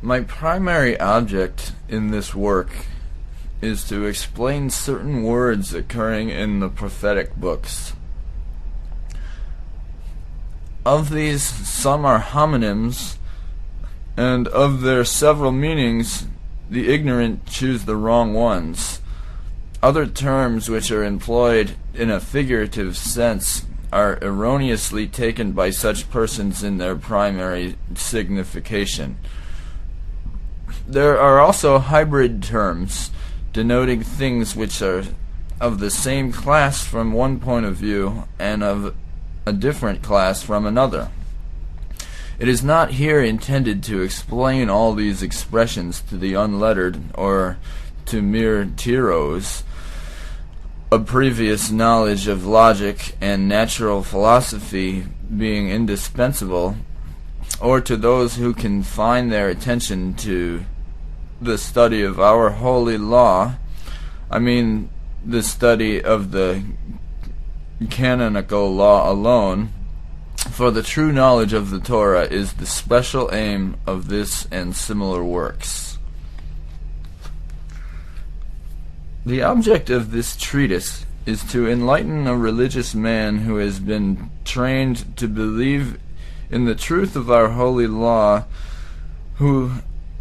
My primary object in this work is to explain certain words occurring in the prophetic books. Of these, some are homonyms, and of their several meanings, the ignorant choose the wrong ones. Other terms which are employed in a figurative sense are erroneously taken by such persons in their primary signification. There are also hybrid terms, denoting things which are of the same class from one point of view and of a different class from another. It is not here intended to explain all these expressions to the unlettered or to mere tyros. A previous knowledge of logic and natural philosophy being indispensable, or to those who confine their attention to the study of our holy law, I mean the study of the canonical law alone, for the true knowledge of the Torah is the special aim of this and similar works. The object of this treatise is to enlighten a religious man who has been trained to believe in the truth of our holy law, who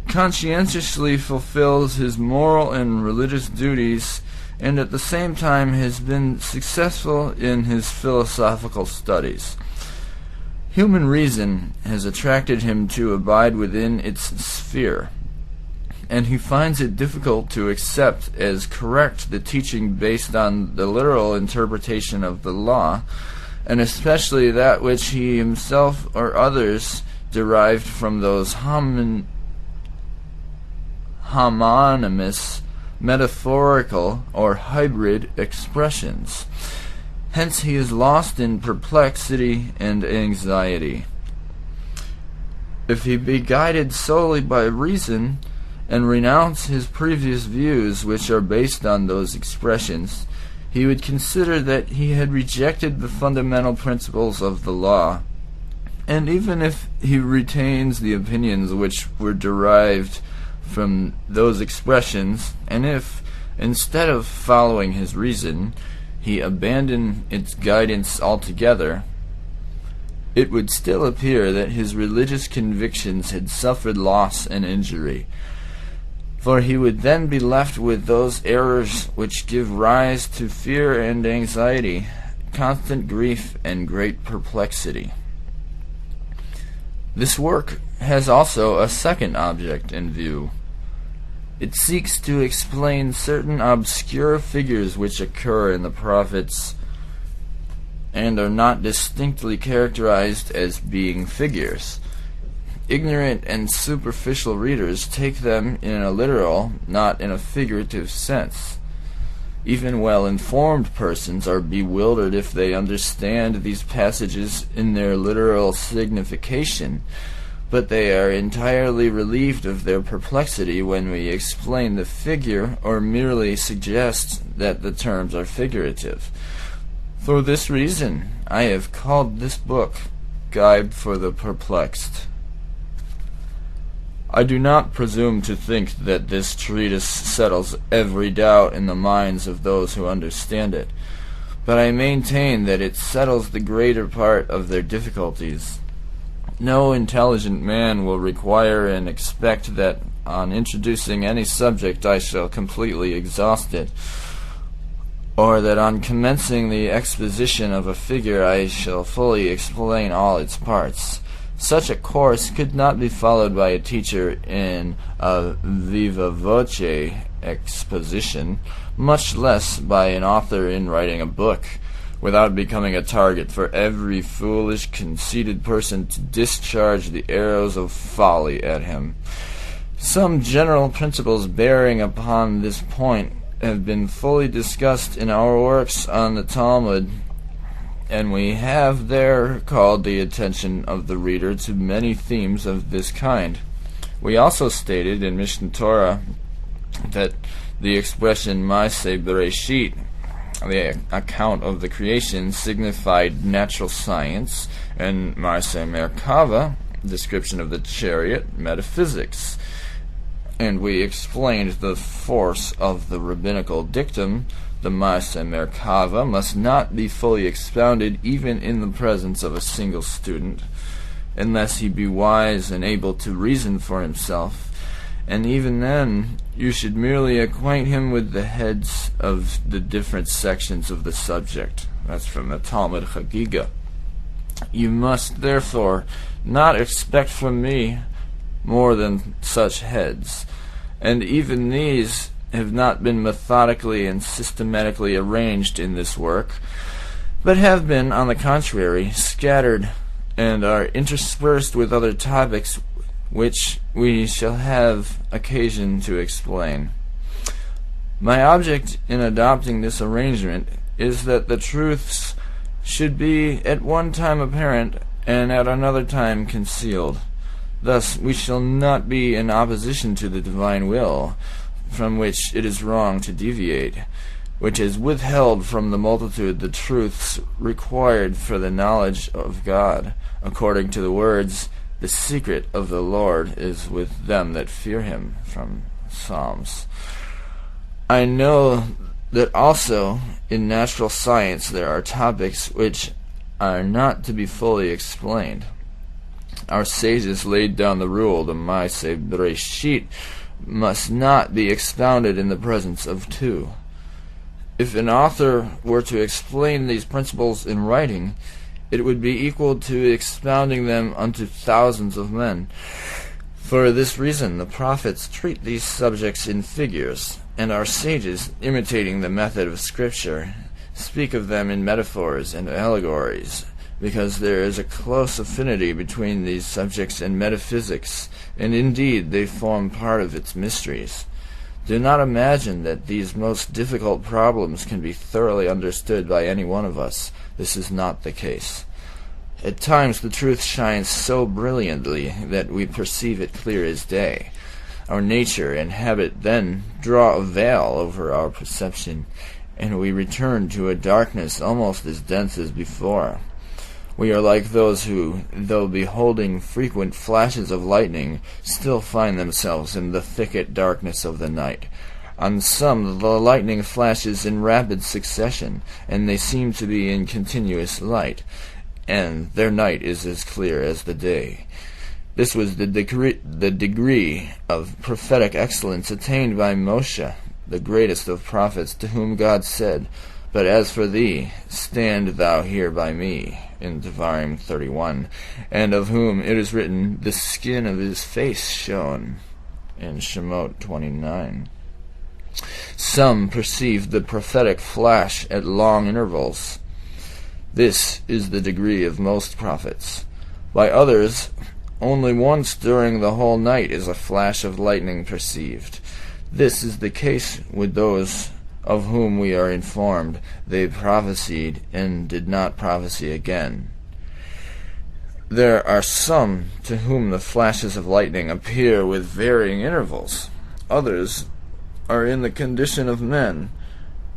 conscientiously fulfills his moral and religious duties, and at the same time has been successful in his philosophical studies. Human reason has attracted him to abide within its sphere, and he finds it difficult to accept as correct the teaching based on the literal interpretation of the law, and especially that which he himself or others derived from those homonymous, metaphorical, or hybrid expressions. Hence he is lost in perplexity and anxiety. If he be guided solely by reason, and renounce his previous views which are based on those expressions, he would consider that he had rejected the fundamental principles of the law. And even if he retains the opinions which were derived from those expressions, and if, instead of following his reason, he abandoned its guidance altogether, it would still appear that his religious convictions had suffered loss and injury, for he would then be left with those errors which give rise to fear and anxiety, constant grief and great perplexity. This work has also a second object in view. It seeks to explain certain obscure figures which occur in the prophets and are not distinctly characterized as being figures. Ignorant and superficial readers take them in a literal, not in a figurative sense. Even well-informed persons are bewildered if they understand these passages in their literal signification, but they are entirely relieved of their perplexity when we explain the figure or merely suggest that the terms are figurative. For this reason, I have called this book Guide for the Perplexed. I do not presume to think that this treatise settles every doubt in the minds of those who understand it, but I maintain that it settles the greater part of their difficulties. No intelligent man will require and expect that on introducing any subject I shall completely exhaust it, or that on commencing the exposition of a figure I shall fully explain all its parts. Such a course could not be followed by a teacher in a viva voce exposition, much less by an author in writing a book, without becoming a target for every foolish, conceited person to discharge the arrows of folly at him. Some general principles bearing upon this point have been fully discussed in our works on the Talmud, and we have there called the attention of the reader to many themes of this kind. We also stated in Mishnah Torah that the expression Maaseh Bereshit, the account of the creation, signified natural science, and Maaseh Merkava, description of the chariot, metaphysics. And we explained the force of the rabbinical dictum, the Maisa Merkava must not be fully expounded even in the presence of a single student, unless he be wise and able to reason for himself, and even then you should merely acquaint him with the heads of the different sections of the subject. That's from the Talmud Chagiga. You must therefore not expect from me more than such heads, and even these have not been methodically and systematically arranged in this work, but have been, on the contrary, scattered and are interspersed with other topics which we shall have occasion to explain. My object in adopting this arrangement is that the truths should be at one time apparent and at another time concealed. Thus we shall not be in opposition to the divine will, from which it is wrong to deviate, which has withheld from the multitude the truths required for the knowledge of God, according to the words, "The secret of the Lord is with them that fear him," from Psalms. I know that also in natural science there are topics which are not to be fully explained. Our sages laid down the rule, the Maaseh Bereshit must not be expounded in the presence of two. If an author were to explain these principles in writing, it would be equal to expounding them unto thousands of men. For this reason the prophets treat these subjects in figures, and our sages, imitating the method of Scripture, speak of them in metaphors and allegories, because there is a close affinity between these subjects and metaphysics, and indeed they form part of its mysteries. Do not imagine that these most difficult problems can be thoroughly understood by any one of us. This is not the case. At times the truth shines so brilliantly that we perceive it clear as day. Our nature and habit then draw a veil over our perception, and we return to a darkness almost as dense as before. We are like those who, though beholding frequent flashes of lightning, still find themselves in the thicket darkness of the night. On some the lightning flashes in rapid succession, and they seem to be in continuous light, and their night is as clear as the day. This was the degree of prophetic excellence attained by Moshe, the greatest of prophets, to whom God said, "But as for thee, stand thou here by me," in Devarim 31, and of whom it is written, "The skin of his face shone," in Shemot 29. Some perceived the prophetic flash at long intervals. This is the degree of most prophets. By others, only once during the whole night is a flash of lightning perceived. This is the case with those of whom we are informed they prophesied and did not prophesy again. There are some to whom the flashes of lightning appear with varying intervals. Others are in the condition of men,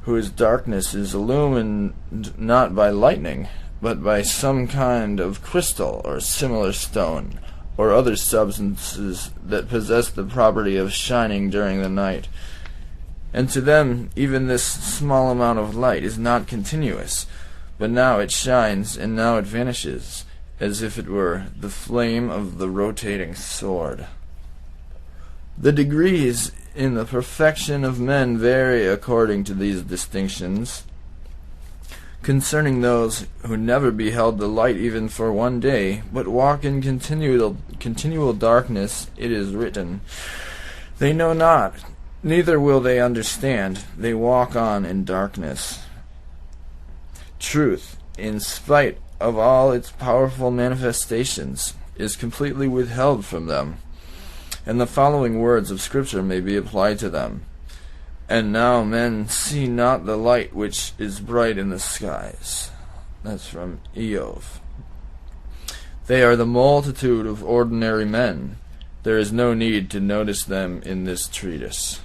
whose darkness is illumined not by lightning, but by some kind of crystal or similar stone, or other substances that possess the property of shining during the night. And to them even this small amount of light is not continuous, but now it shines and now it vanishes, as if it were the flame of the rotating sword. The degrees in the perfection of men vary according to these distinctions. Concerning those who never beheld the light even for one day, but walk in continual darkness, it is written, "They know not, neither will they understand, they walk on in darkness." Truth, in spite of all its powerful manifestations, is completely withheld from them, and the following words of Scripture may be applied to them. "And now men see not the light which is bright in the skies." That's from Eov. They are the multitude of ordinary men. There is no need to notice them in this treatise.